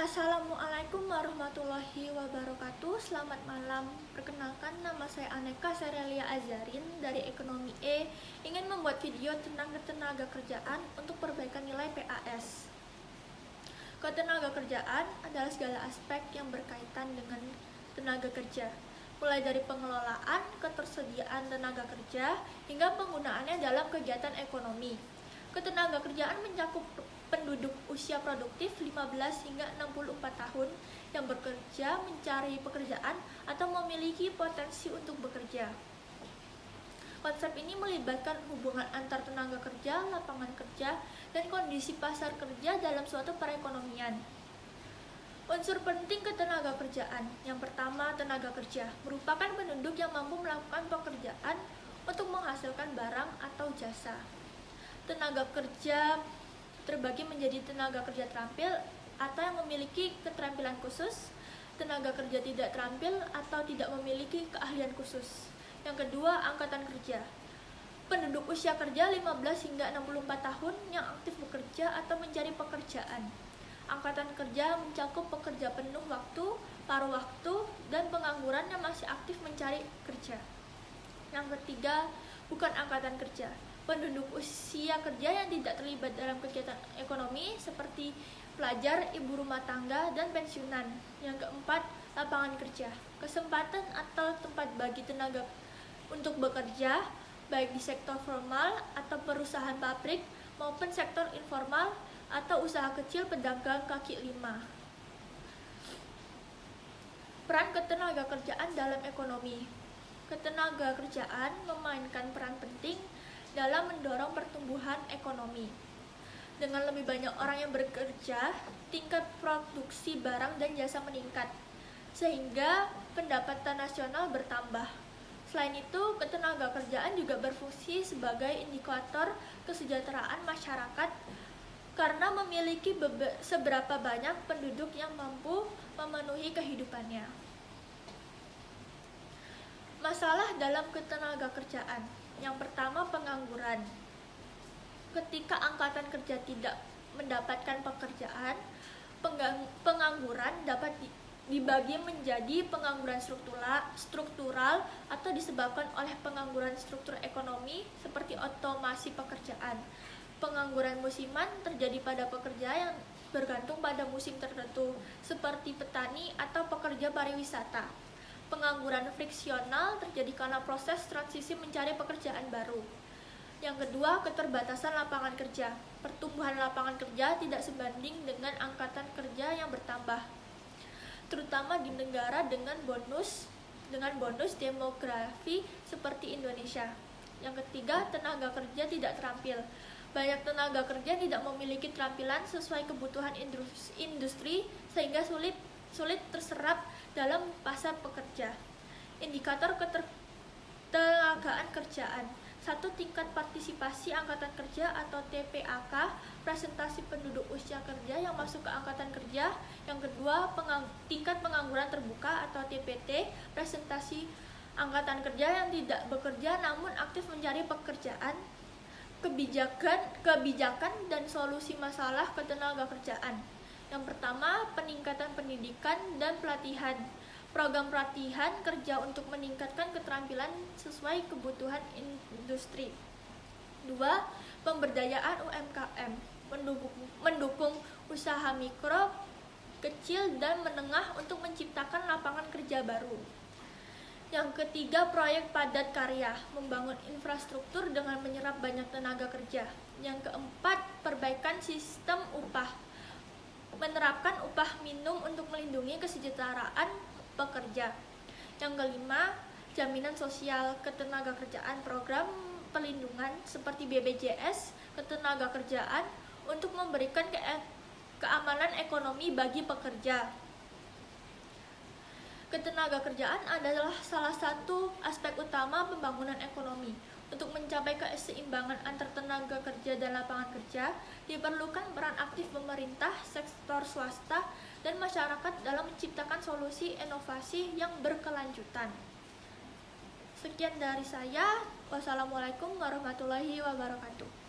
Assalamualaikum warahmatullahi wabarakatuh. Selamat malam. Perkenalkan, nama saya Aneka Serelia Azarin dari Ekonomi E. Ingin membuat video tentang ketenaga kerjaan untuk perbaikan nilai PAS. Ketenaga kerjaan adalah segala aspek yang berkaitan dengan tenaga kerja, mulai dari pengelolaan, ketersediaan tenaga kerja, hingga penggunaannya dalam kegiatan ekonomi. Ketenaga kerjaan mencakup penduduk usia produktif 15 hingga 64 tahun yang bekerja, mencari pekerjaan, atau memiliki potensi untuk bekerja. Konsep ini melibatkan hubungan antar tenaga kerja, lapangan kerja, dan kondisi pasar kerja dalam suatu perekonomian. Unsur penting ketenaga kerjaan. Yang pertama, tenaga kerja merupakan penduduk yang mampu melakukan pekerjaan untuk menghasilkan barang atau jasa. Tenaga kerja terbagi menjadi tenaga kerja terampil atau yang memiliki keterampilan khusus, tenaga kerja tidak terampil atau tidak memiliki keahlian khusus. Yang kedua, angkatan kerja. Penduduk usia kerja 15 hingga 64 tahun yang aktif bekerja atau mencari pekerjaan. Angkatan kerja mencakup pekerja penuh waktu, paruh waktu, dan pengangguran yang masih aktif mencari kerja. Yang ketiga, bukan angkatan kerja. Penduduk usia kerja yang tidak terlibat dalam kegiatan ekonomi seperti pelajar, ibu rumah tangga, dan pensiunan. Yang keempat, lapangan kerja. Kesempatan atau tempat bagi tenaga untuk bekerja, baik di sektor formal atau perusahaan pabrik maupun sektor informal atau usaha kecil pedagang kaki lima. Peran ketenaga kerjaan dalam ekonomi. Ketenaga kerjaan memainkan peran penting dalam mendorong pertumbuhan ekonomi. Dengan lebih banyak orang yang bekerja, tingkat produksi barang dan jasa meningkat, sehingga pendapatan nasional bertambah. Selain itu, ketenaga kerjaan juga berfungsi sebagai indikator kesejahteraan masyarakat karena memiliki seberapa banyak penduduk yang mampu memenuhi kehidupannya. Masalah dalam ketenaga kerjaan. Yang pertama, pengangguran. Ketika angkatan kerja tidak mendapatkan pekerjaan, pengangguran dapat dibagi menjadi pengangguran struktural atau disebabkan oleh pengangguran struktur ekonomi seperti otomasi pekerjaan. Pengangguran musiman terjadi pada pekerja yang bergantung pada musim tertentu, seperti petani atau pekerja pariwisata. Pengangguran friksional terjadi karena proses transisi mencari pekerjaan baru. Yang kedua, keterbatasan lapangan kerja. Pertumbuhan lapangan kerja tidak sebanding dengan angkatan kerja yang bertambah, terutama di negara dengan bonus demografi seperti Indonesia. Yang ketiga, tenaga kerja tidak terampil. Banyak tenaga kerja tidak memiliki keterampilan sesuai kebutuhan industri sehingga sulit terserap dalam pasar pekerja. Indikator ketenagaan kerjaan. 1. Tingkat partisipasi angkatan kerja atau TPAK, presentasi penduduk usia kerja yang masuk ke angkatan kerja. Yang kedua, tingkat pengangguran terbuka atau TPT, presentasi angkatan kerja yang tidak bekerja namun aktif mencari pekerjaan. Kebijakan dan solusi masalah ketenaga kerjaan. Yang pertama, peningkatan pendidikan dan pelatihan. Program pelatihan kerja untuk meningkatkan keterampilan sesuai kebutuhan industri. 2. Pemberdayaan UMKM. Mendukung usaha mikro, kecil, dan menengah untuk menciptakan lapangan kerja baru. Yang ketiga, proyek padat karya. Membangun infrastruktur dengan menyerap banyak tenaga kerja. Yang keempat, perbaikan sistem upah. Menerapkan upah minimum untuk melindungi kesejahteraan pekerja. Yang kelima, jaminan sosial ketenaga kerjaan, program pelindungan seperti BPJS ketenaga kerjaan untuk memberikan keamanan ekonomi bagi pekerja. Ketenaga kerjaan adalah salah satu aspek utama pembangunan ekonomi. Untuk mencapai keseimbangan antar tenaga kerja dan lapangan kerja, diperlukan peran aktif pemerintah, sektor swasta, dan masyarakat dalam menciptakan solusi inovasi yang berkelanjutan. Sekian dari saya. Wassalamualaikum warahmatullahi wabarakatuh.